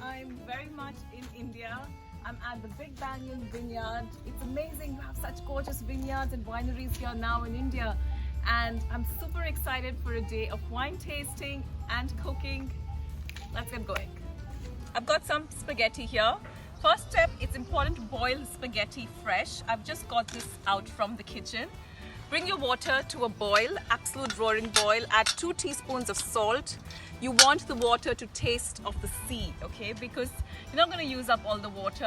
I'm very much in India. I'm at the Big Banyan Vineyard. It's amazing to have such gorgeous vineyards and wineries here now in India. And I'm super excited for a day of wine tasting and cooking. Let's get going. I've got some spaghetti here. First step, it's important to boil spaghetti fresh. I've just got this out from the kitchen. Bring your water to a boil, absolute roaring boil. Add 2 teaspoons of salt. You want the water to taste of the sea, okay? Because you're not going to use up all the water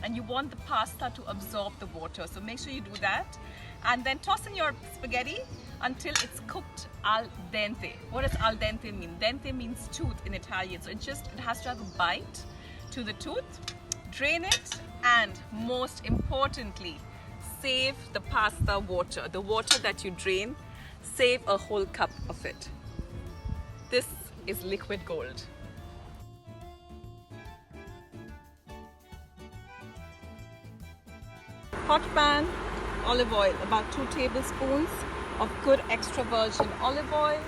and you want the pasta to absorb the water. So make sure you do that. And then toss in your spaghetti until it's cooked al dente. What does al dente mean? Dente means tooth in Italian. So it has to have a bite to the tooth. Drain it, and most importantly, save the pasta water. The water that you drain, save a whole cup of it. This is liquid gold. Hot pan, olive oil, about 2 tablespoons of good extra virgin olive oil,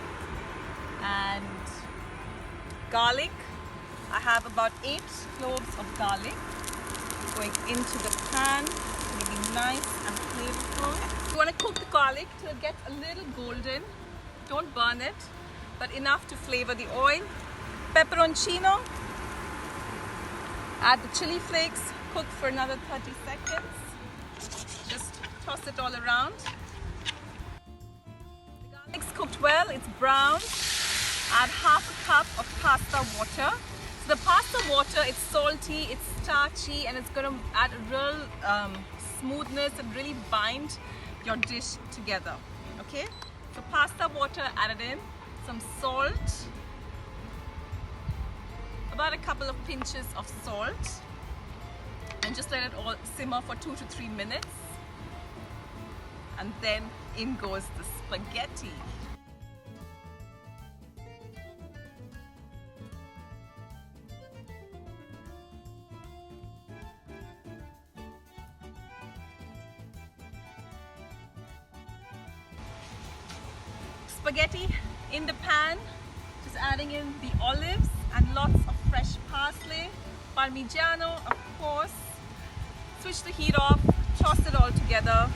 and garlic. I have about 8 cloves of garlic going into the pan. Be nice and flavorful. You want to cook the garlic till it gets a little golden. Don't burn it, but enough to flavor the oil. Pepperoncino. Add the chili flakes. Cook for another 30 seconds. Just toss it all around. The garlic's cooked well. It's brown. Add half a cup of pasta water. So the pasta water, it's salty, it's starchy, and it's going to add a real smoothness and really bind your dish together. Okay, so pasta water added in, some salt, about a couple of pinches of salt, and just let it all simmer for 2 to 3 minutes, and then in goes the spaghetti. Spaghetti in the pan, just adding in the olives and lots of fresh parsley, parmigiano, of course. Switch the heat off, toss it all together.